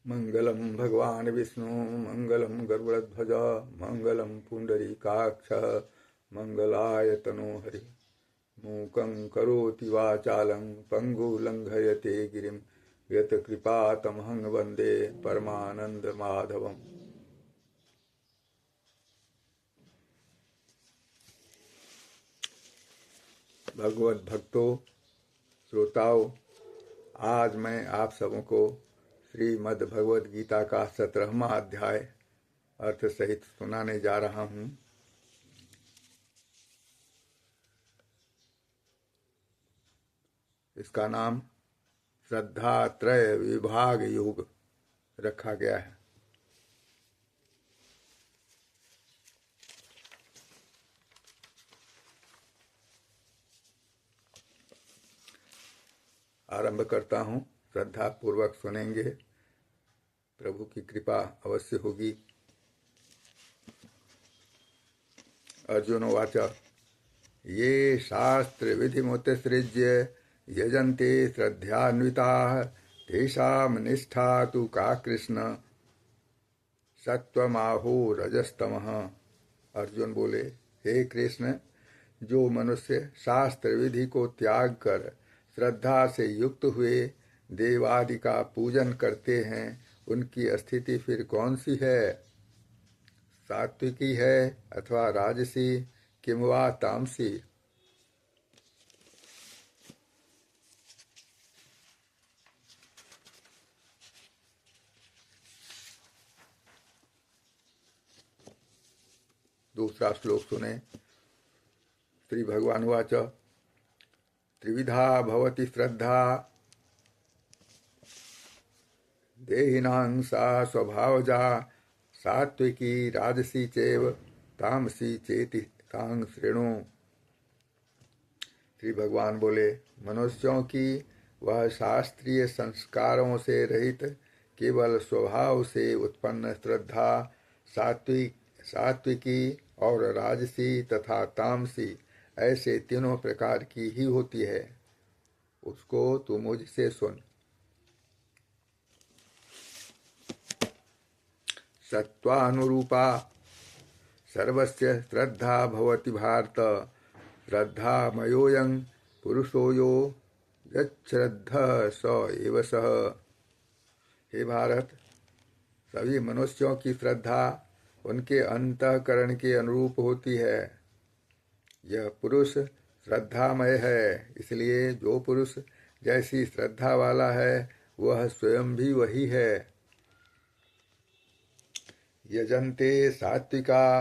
मंगलम भगवान विष्णु मंगलम गरुड़ध्वज मंगलम पुंडरीकाक्ष मंगलाय तनोहरि मूकं करोति वाचालं पंगुलंघयते गिरिं यत्कृपातमहं वन्दे परमानन्दमाधवम्। भगवत भक्तों, श्रोताओं, आज मैं आप सबको श्रीमद् भगवद गीता का 17वां अध्याय अर्थ सहित सुनाने जा रहा हूँ। इसका नाम श्रद्धा त्रय विभाग योग रखा गया है। आरंभ करता हूँ, श्रद्धा पूर्वक सुनेंगे, प्रभु की कृपा अवश्य होगी। अर्जुन उवाच ये शास्त्र विधिमुत्सृज्य यजन्ते श्रद्धान्विताः तेषां निष्ठा तु का कृष्ण सत्वमाहो रजस्तमः। अर्जुन बोले, हे कृष्ण, जो मनुष्य शास्त्र विधि को त्याग कर श्रद्धा से युक्त हुए देवादि का पूजन करते हैं, उनकी स्थिति फिर कौन सी है? सात्विकी है अथवा राजसी किंवा तामसी? दूसरा श्लोक सुने। श्री भगवान वाच त्रिविधा भवति श्रद्धा देहिनां सा स्वभावजा सात्विकी राजसी चैव तामसी चेति तां शृणु। श्री भगवान बोले, मनुष्यों की वह शास्त्रीय संस्कारों से रहित केवल स्वभाव से उत्पन्न श्रद्धा सात्विकी और राजसी तथा तामसी ऐसे तीनों प्रकार की ही होती है। उसको तू मुझसे सुन। सत्वानुरूपा सर्वस्य श्रद्धा भवति भारत श्रद्धामयोऽयं पुरुषो यो यच्छ्रद्धः स एव सः। हे भारत, सभी मनुष्यों की श्रद्धा उनके अंतःकरण के अनुरूप होती है। यह पुरुष श्रद्धामय है, इसलिए जो पुरुष जैसी श्रद्धा वाला है वह स्वयं भी वही है। यजन्ते सात्विका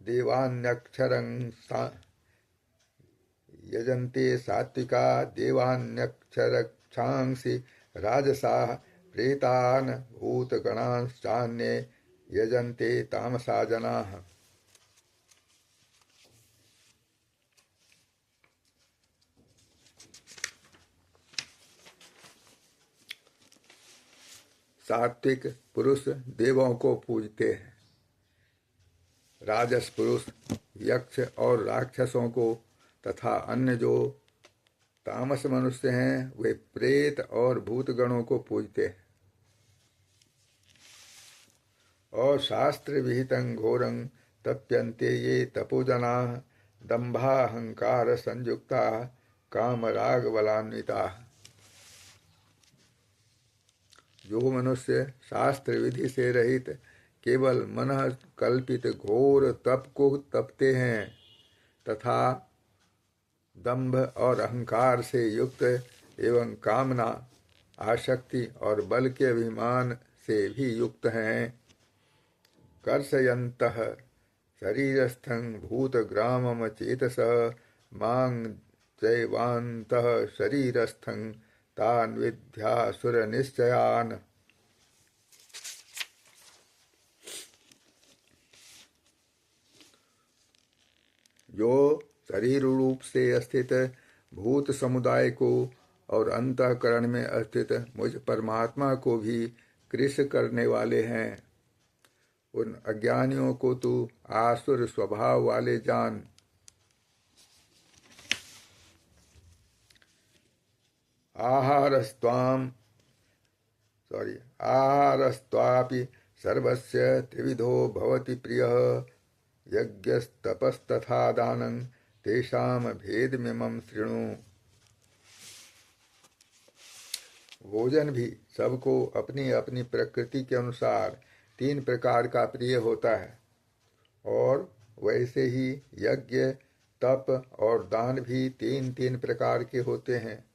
देवान्यक्षरक्षांसि राजसाः प्रेतान् भूतगणांश्चान्ये यजन्ते तामसा जनाः। सात्विक पुरुष देवों को पूजते हैं, राजस पुरुष यक्ष और राक्षसों को तथा अन्य जो तामस मनुष्य हैं वे प्रेत और भूतगणों को पूजते हैं। और शास्त्र विहितं घोरं तप्यन्ते ये तपोजनाः दम्भाहंकार संयुक्ताः कामराग बलान्विताः। जो मनुष्य शास्त्र विधि से रहित केवल मन कल्पित घोर तप को तपते हैं तथा दंभ और अहंकार से युक्त एवं कामना आसक्ति और बल के अभिमान से भी युक्त हैं, कर्षयन्तः शरीरस्थं भूतग्रामं चेतसः मां चैवान्तः शरीरस्थं तान् विद्यासुर निश्चयान्। जो शरीर रूप से स्थित भूत समुदाय को और अंतःकरण में स्थित मुझ परमात्मा को भी कृश करने वाले हैं, उन अज्ञानियों को तू आसुर स्वभाव वाले जान। आहारस्त्वाम आहारस्त्वापि सर्वस्य त्रिविधो भवति प्रियः यज्ञस्तपस्तथा दानं तेषां भेदमिमं शृणु। भोजन भी सबको अपनी अपनी प्रकृति के अनुसार 3 प्रकार का प्रिय होता है, और वैसे ही यज्ञ, तप और दान भी 3-3 प्रकार के होते हैं।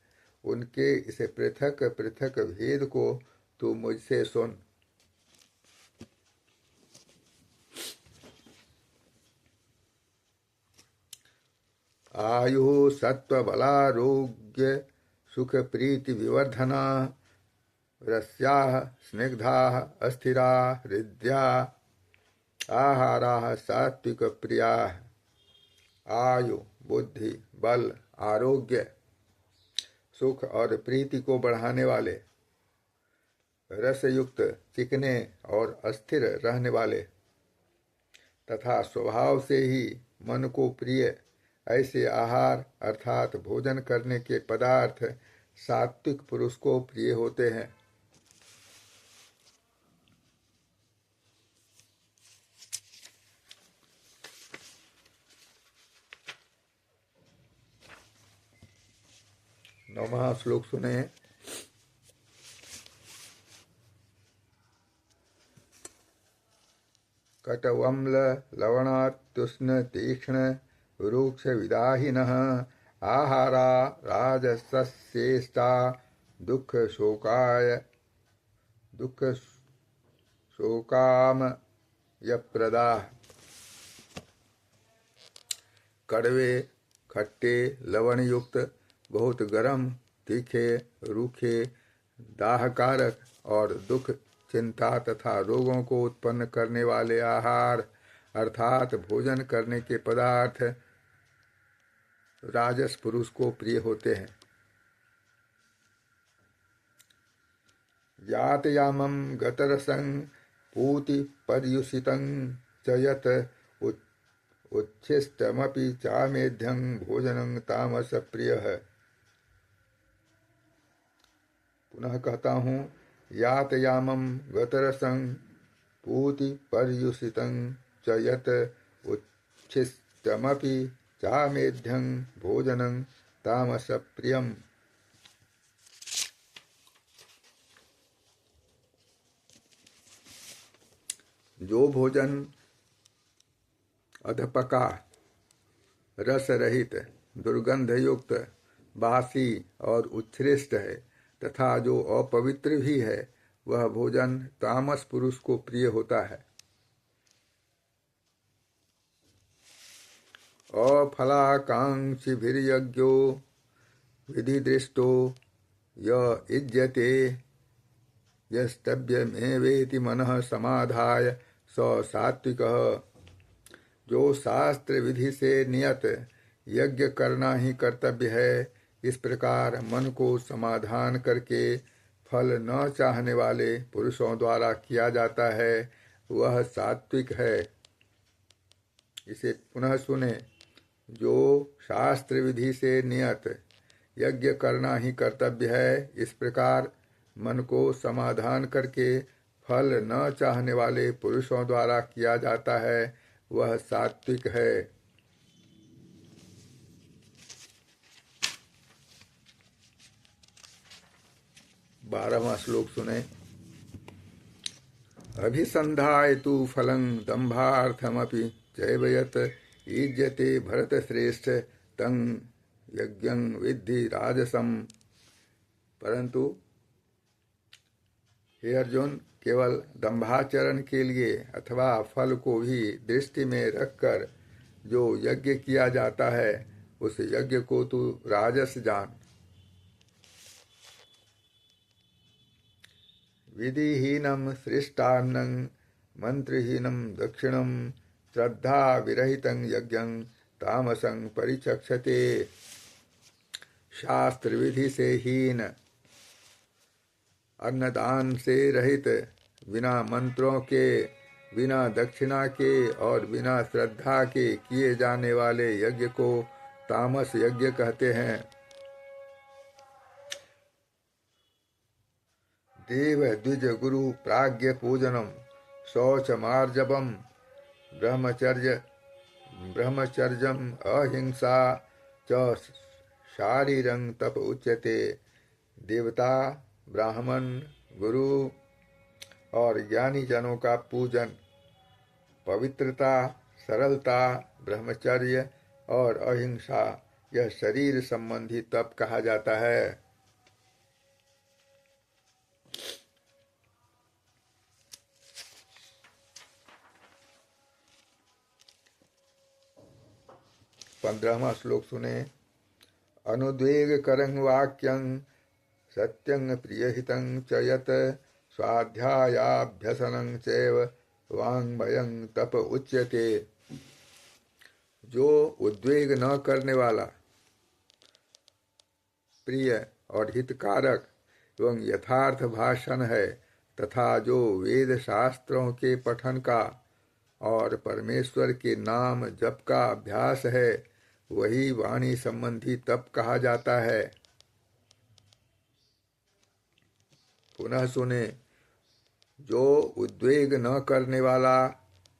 उनके इस पृथक पृथक भेद को तू मुझसे सुन। आयु सत्व बलारोग्य सुख प्रीति विवर्धना रस्याः स्निग्धाः अस्थिराः हृद्याः आहाराः सात्विक प्रियाः। आयु, बुद्धि, बल, आरोग्य, सुख और प्रीति को बढ़ाने वाले, रसयुक्त, चिकने और अस्थिर रहने वाले तथा स्वभाव से ही मन को प्रिय ऐसे आहार अर्थात भोजन करने के पदार्थ सात्विक पुरुष को प्रिय होते हैं। नौवां श्लोक सुने। कटवम्ल लवणात्युष्ण तीक्ष्ण रूक्ष विदाहिनः आहारा राजसस्येष्टा दुख शोकामयप्रदा। कड़वे, खट्टे, लवण युक्त, बहुत गर्म, तीखे, रूखे, दाहकारक और दुख, चिंता तथा रोगों को उत्पन्न करने वाले आहार अर्थात भोजन करने के पदार्थ राजस पुरुष को प्रिय होते हैं। यातयामं गतरसं पूति पर्युषितं च यत् उच्छिष्टमपि चामेध्यं भोजनं तामस प्रियः। पुनः कहता हूँ, यातयामं गतरसं पूति पर्युषितं च यत् उच्छिष्टमपि चामेध्यं भोजनं तामस प्रियम्। जो भोजन अधपका, रस रहित, दुर्गंध युक्त, बासी और उत्कृष्ट है तथा जो अपवित्र भी है, वह भोजन तामस पुरुष को प्रिय होता है। अफलाकांक्षिभिर्यज्ञो विधिदृष्टो य इज्यते यस्तव्यमेवेति मनः समाधाय स सात्विकः। जो शास्त्र विधि से नियत यज्ञ करना ही कर्तव्य है, इस प्रकार मन को समाधान करके फल न चाहने वाले पुरुषों द्वारा किया जाता है, वह सात्विक है। इसे पुनः सुने। जो शास्त्र विधि से नियत यज्ञ करना ही कर्तव्य है, इस प्रकार मन को समाधान करके फल न चाहने वाले पुरुषों द्वारा किया जाता है, वह सात्विक है। 12वां श्लोक सुने। अभिसंधाय तु फलं दंभार्थमपि चैव यत् ईज्यते भरतश्रेष्ठ तं यज्ञं विद्धि राजसम। परंतु हे अर्जुन, केवल दंभाचरण के लिए अथवा फल को भी दृष्टि में रखकर जो यज्ञ किया जाता है, उस यज्ञ को तू राजस जान। विधिहीनं सृष्टान्नं मंत्रहीनं दक्षिणं श्रद्धा विरहितं यज्ञं तामसं परिचक्षते। शास्त्र विधि से हीन, अन्नदान से रहित, बिना मंत्रों के, बिना दक्षिणा के और बिना श्रद्धा के किए जाने वाले यज्ञ को तामस यज्ञ कहते हैं। देव द्विज गुरु प्राज्ञ पूजनम शौच मार्जवम ब्रह्मचर्यम अहिंसा च शारीरं तप उच्यते। देवता, ब्राह्मण, गुरु और ज्ञानी जनों का पूजन, पवित्रता, सरलता, ब्रह्मचर्य और अहिंसा, यह शरीर संबंधी तप कहा जाता है। पंद्रहवां श्लोक सुने। अनुद्वेग करं वाक्यं सत्यं प्रियहितं च यत् स्वाध्यायाभ्यसनं चैव वाङ्मयं तप उच्यते। जो उद्वेग न करने वाला, प्रिय और हितकारक एवं यथार्थ भाषण है तथा जो वेद शास्त्रों के पठन का और परमेश्वर के नाम जप का अभ्यास है, वही वाणी संबंधी तप कहा जाता है। पुनः सुने। जो उद्वेग न करने वाला,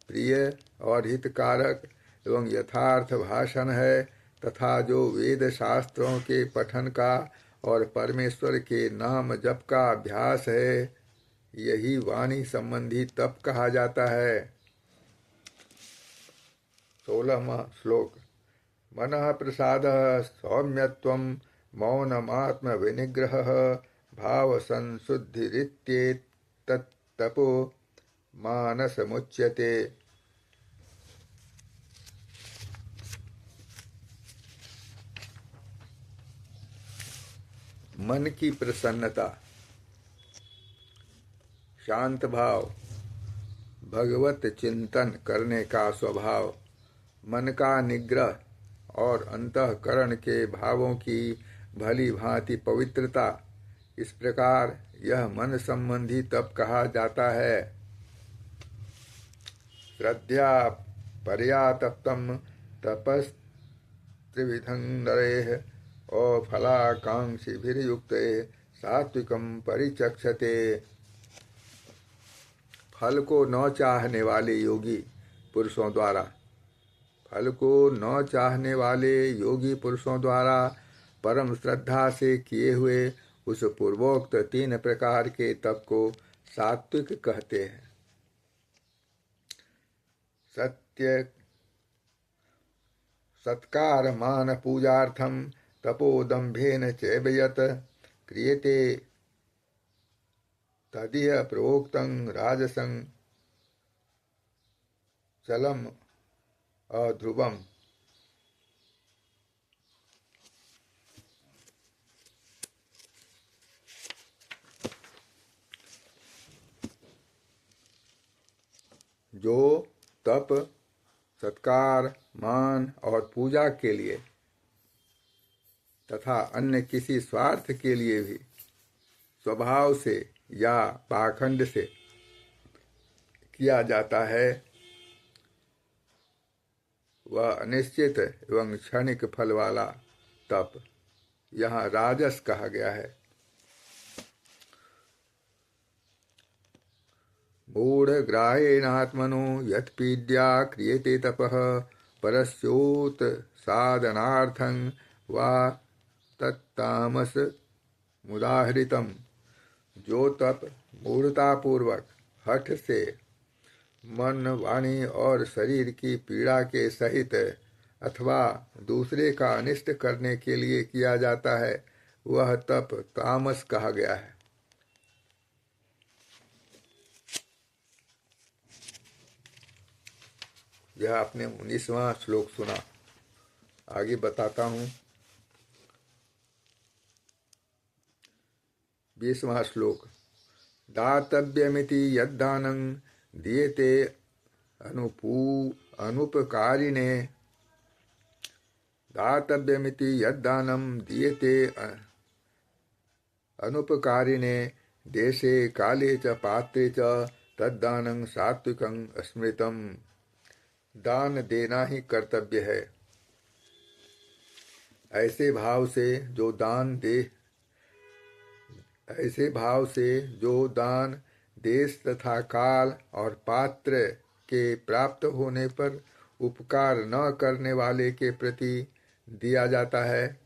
प्रिय और हितकारक एवं यथार्थ भाषण है तथा जो वेद शास्त्रों के पठन का और परमेश्वर के नाम जप का अभ्यास है, यही वाणी संबंधी तप कहा जाता है। 16वां श्लोक। मनः प्रसादः सौम्यत्वं मौनमात्म विनिग्रहः भाव संशुद्धिरित्येतत्तपो मानसमुच्यते। मन की प्रसन्नता, शांत भाव, भगवत चिंतन करने का स्वभाव, मन का निग्रह और अंतःकरण के भावों की भली भांति पवित्रता, इस प्रकार यह मन संबंधी तप कहा जाता है। श्रद्धया पर्यातप्तं तपस्त्रिविधं नरेः अफलाकांक्षिभिर्युक्ते सात्विकं परिचक्षते। फल को न चाहने वाले योगी पुरुषों द्वारा, फल को न चाहने वाले योगी पुरुषों द्वारा परम श्रद्धा से किए हुए उस पूर्वोक्त 3 प्रकार के तप को सात्विक कहते हैं। सत्कार मान पूजार्थम तपोदम्भेन चैव यत् क्रियते तदिह प्रोक्तं राजसं चलम अध्रुवम। जो तप, सत्कार, मान और पूजा के लिए तथा अन्य किसी स्वार्थ के लिए भी स्वभाव से या पाखंड से किया जाता है, वह अनिश्चित एवं क्षणिक फल वाला तप यहाँ राजस कहा गया है। मूढ़ग्राहेणात्मनो यत्पीड्या क्रियते तपः परस्योत साधनार्थं वा तत्तामस मुदाहृतम्। जो तप मूढ़तापूर्वक हठ से मन, वाणी और शरीर की पीड़ा के सहित अथवा दूसरे का अनिष्ट करने के लिए किया जाता है, वह तप तामस कहा गया है। यह आपने 19वां श्लोक सुना। आगे बताता हूँ। 20वां श्लोक। दातव्यमिति यद्दानं दीयते अनुपकारिणे। दातव्यमिति यद्दानं दीयते अनुपकारिणे देशे काले च पात्रे च तद्दानं सात्विकं स्मृतम्। दान देना ही कर्तव्य है। ऐसे भाव से जो दान दे ऐसे भाव से जो दान देश तथा काल और पात्र के प्राप्त होने पर उपकार न करने वाले के प्रति दिया जाता है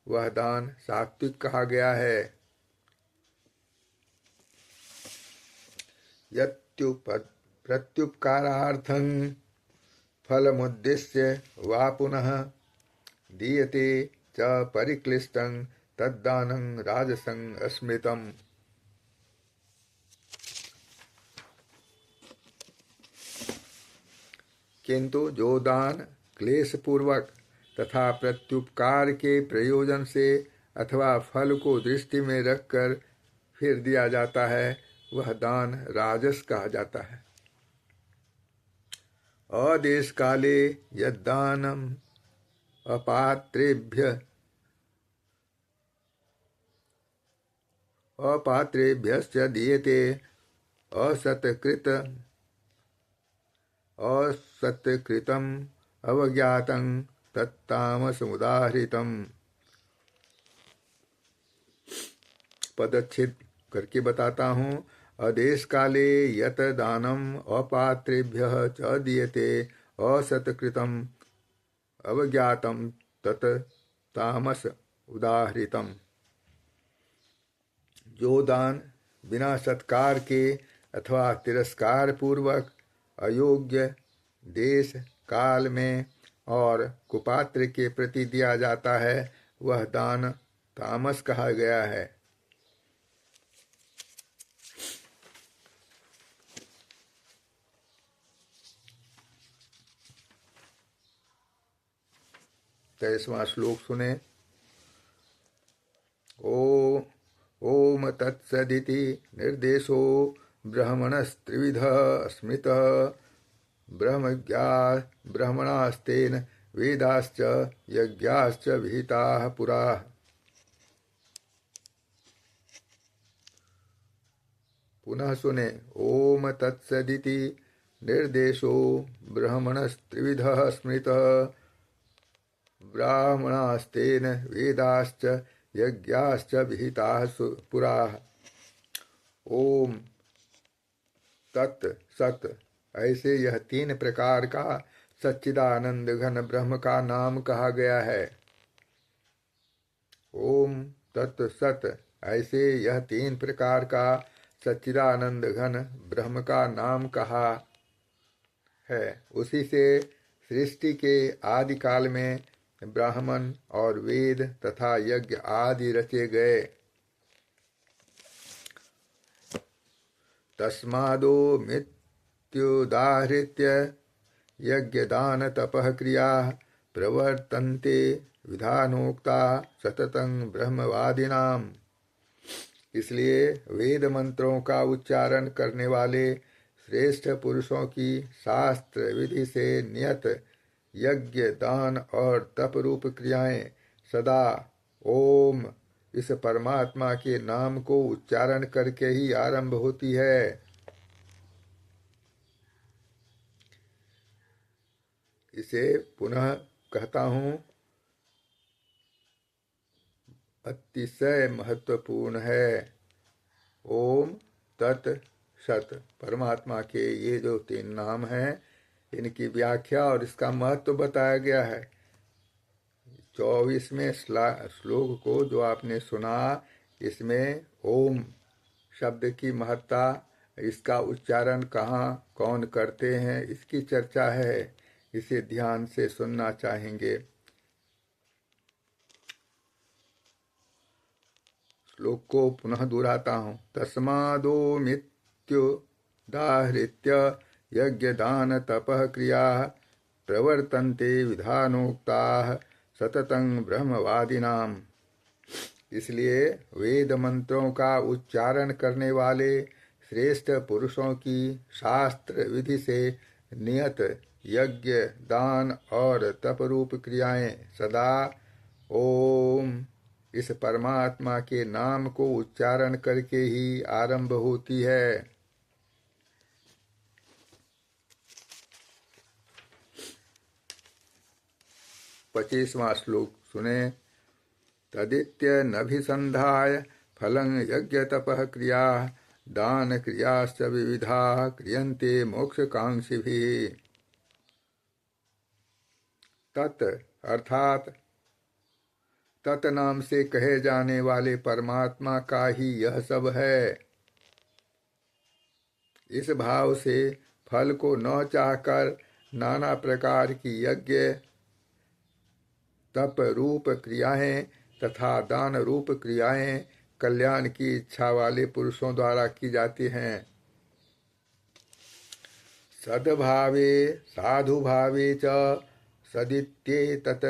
वह दान सात्विक कहा गया है। प्रत्युपकारार्थं फलमुद्दिश्य वा पुनः दीयते च परिक्लिष्टं तद्दानं राजसं अस्मृतम्। किंतु जो दान क्लेश पूर्वक तथा प्रत्युपकार के प्रयोजन से अथवा फल को दृष्टि में रखकर फिर दिया जाता है वह दान राजस कहा जाता है। अदेश काले यद्दानम अपात्रेभ्यश्च दीयते असत्कृतम् अवज्ञातं तत्तामसमुदाहृतम्। पदच्छेद करके बताता हूँ। अदेश काले यत दानम अपात्रेभ्यः च दीयते असत्कृतम् अवज्ञातं तत् तामस उदाहृतम्। जो दान बिना सत्कार के अथवा तिरस्कार पूर्वक अयोग्य देश काल में और कुपात्र के प्रति दिया जाता है वह दान तामस कहा गया है। तेईसवां श्लोक सुने। ओम तत्सदिति निर्देशो ब्रह्मणस्त्रिविधः स्मृतः ब्रह्मणास्तेन वेदाश्च यज्ञाश्च विहिताः पुरा। पुनः सुने। ओम तत्सदिति निर्देशो ब्रह्मणस्त्रिविधः स्मृतः ब्राह्मणास्तेन वेदाश्च यज्ञाश्च विहिताः पुरा। ओम तत् सत ऐसे यह तीन प्रकार का सच्चिदानंद घन ब्रह्म का नाम कहा गया है। ओम तत् सत ऐसे यह तीन प्रकार का सच्चिदानंद घन ब्रह्म का नाम कहा है। उसी से सृष्टि के आदि काल में ब्राह्मण और वेद तथा यज्ञ आदि रचे गए। तस्मादो मृत्युदाहृत्य यज्ञ दान तपः क्रिया प्रवर्तन्ते विधानोक्ता सततं ब्रह्मवादिनाम। इसलिए वेद मंत्रों का उच्चारण करने वाले श्रेष्ठ पुरुषों की शास्त्र विधि से नियत यज्ञ दान और तप रूप क्रियाएं सदा ओम इस परमात्मा के नाम को उच्चारण करके ही आरंभ होती है। इसे पुनः कहता हूँ, अतिशय महत्वपूर्ण है। ओम तत् सत परमात्मा के ये जो तीन नाम हैं इनकी व्याख्या और इसका महत्व बताया गया है। 24वें श्लोक को जो आपने सुना इसमें ओम शब्द की महत्ता, इसका उच्चारण कहाँ कौन करते हैं इसकी चर्चा है। इसे ध्यान से सुनना चाहेंगे। श्लोक को पुनः दोहराता हूँ। तस्मादो मृत्युदाहृत्य यज्ञ दान तपः क्रिया प्रवर्तन्ते विधानोक्ताः सततं ब्रह्मवादिनाम। इसलिए वेद मंत्रों का उच्चारण करने वाले श्रेष्ठ पुरुषों की शास्त्र विधि से नियत यज्ञ दान और तप रूप क्रियाएं सदा ओम इस परमात्मा के नाम को उच्चारण करके ही आरंभ होती है। पच्चीसवां श्लोक सुने। तदित्य नभिसंधाय फलं यज्ञ तपः क्रिया दान क्रियाश्च विविधा क्रियन्ते मोक्षकांक्षिभिः। तत् अर्थात तत् नाम से कहे जाने वाले परमात्मा का ही यह सब है। इस भाव से फल को न चाहकर नाना प्रकार की यज्ञ तप रूप क्रियाएं तथा दान रूप क्रियाएं कल्याण की इच्छा वाले पुरुषों द्वारा की जाती हैं। सद्भावे साधुभावे च सदित्ये तत्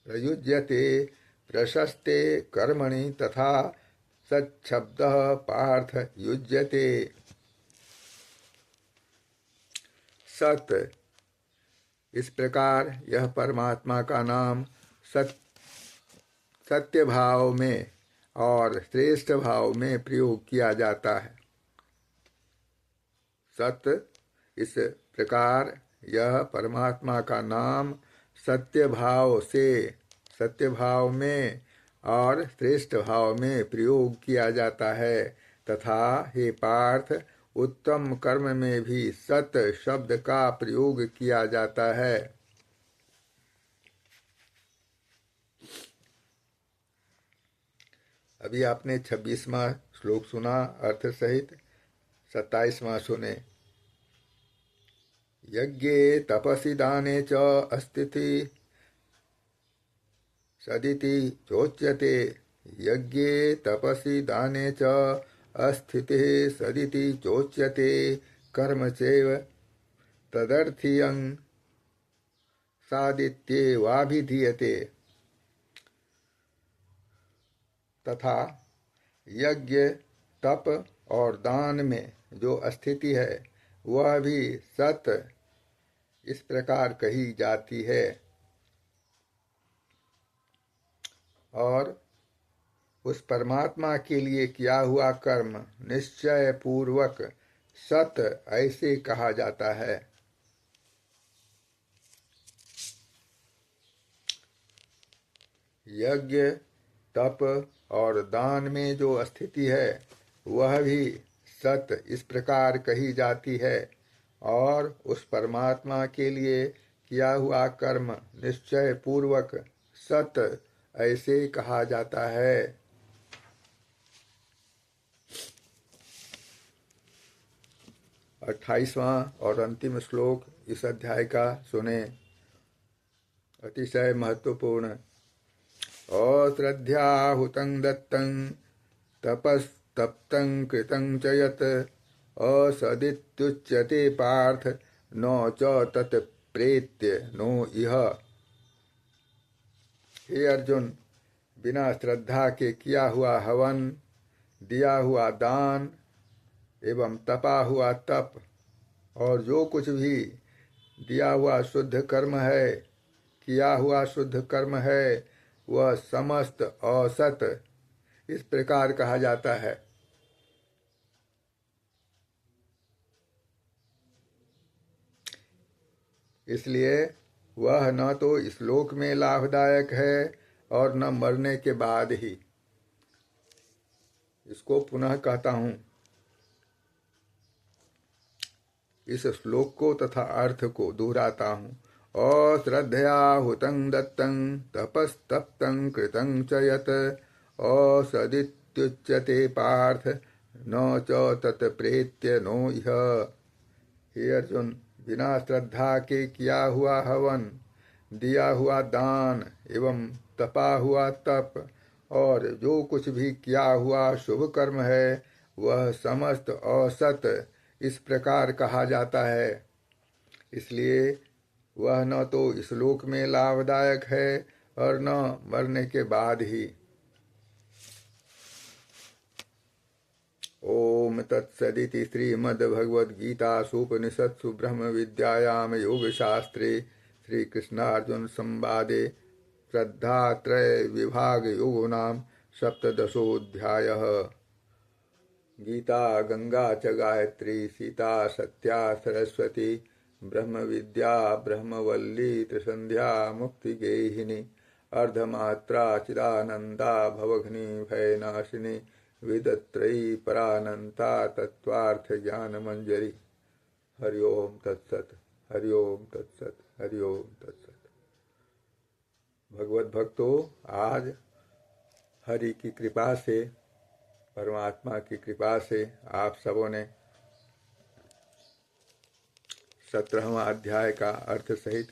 प्रयुज्यते प्रशस्ते कर्मणि तथा सच्छब्दः पार्थ युज्यते। सत, इस प्रकार यह परमात्मा का नाम सत्य भाव में और श्रेष्ठ भाव में प्रयोग किया जाता है। सत, इस प्रकार यह परमात्मा का नाम सत्य भाव में और श्रेष्ठ भाव में प्रयोग किया जाता है तथा हे पार्थ उत्तम कर्म में भी सत शब्द का प्रयोग किया जाता है। अभी आपने 26वां श्लोक सुना अर्थ सहित, 27वां सुने। यज्ञे तपसि दाने च अस्तिति सदिति चोच्यते। यज्ञे तपसि दाने च अस्थितिः सदिति चोच्यते। कर्म चैव तदर्थीयं सादित्येवाभिधीयते। तथा यज्ञ तप और दान में जो स्थिति है वह भी सत इस प्रकार कही जाती है और उस परमात्मा के लिए किया हुआ कर्म निश्चय पूर्वक सत ऐसे कहा जाता है। यज्ञ तप और दान में जो स्थिति है वह भी सत इस प्रकार कही जाती है और उस परमात्मा के लिए किया हुआ कर्म निश्चय पूर्वक सत ऐसे कहा जाता है। 28वां और अंतिम श्लोक इस अध्याय का सुने, अतिशय महत्वपूर्ण। अश्रद्ध्याहुतं दत्तं तपस्तप्तं कृतं च यत् असदित्युच्यते पार्थ न च तत् प्रेत्य नो इह। हे अर्जुन, बिना श्रद्धा के किया हुआ हवन, दिया हुआ दान एवं तपा हुआ तप और जो कुछ भी दिया हुआ शुद्ध कर्म है, किया हुआ शुद्ध कर्म है, वह समस्त असत इस प्रकार कहा जाता है। इसलिए वह न तो इस लोक में लाभदायक है और न मरने के बाद ही। इसको पुनः कहता हूँ, इस श्लोक को तथा अर्थ को दोहराता हूँ। अश्रद्धया हुतं दत्तं तपस्तप्तं कृतं च यत् असदित्युच्यते पार्थ न च तत् प्रेत्य नो इह। हे अर्जुन, बिना श्रद्धा के किया हुआ हवन, दिया हुआ दान एवं तपा हुआ तप और जो कुछ भी किया हुआ शुभ कर्म है वह समस्त असत इस प्रकार कहा जाता है। इसलिए वह न तो इस लोक में लाभदायक है और न मरने के बाद ही। ओम तत्सदिति श्रीमद्भगवद्गीतासूपनिषत्सु ब्रह्म विद्यायां योगशास्त्रे श्रीकृष्णार्जुन संवादे श्रद्धात्रय विभाग योगो नाम सप्तदशोऽध्यायः। गीता गंगा च गायत्री सीता सत्या सरस्वती ब्रह्म विद्या ब्रह्मवल्ली त्रिसंध्या मुक्तिगेहिनी अर्धमात्रा चिदानंदा भवघ्नी भयनाशिनी वेदत्रयी परानंता तत्वार्थ ज्ञान मंजरी। हरि ओम तत्सत, हरि ओम तत्सत, हरि ओम तत्सत। भगवत भक्तों, आज हरि की कृपा से, परमात्मा की कृपा से आप सबों ने 17वां अध्याय का अर्थ सहित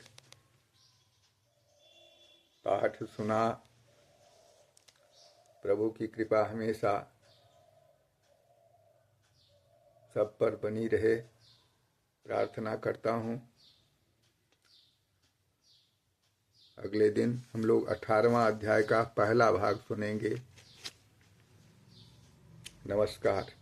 पाठ सुना। प्रभु की कृपा हमेशा सब पर बनी रहे, प्रार्थना करता हूँ। अगले दिन हम लोग 18वां अध्याय का पहला भाग सुनेंगे। नमस्कार।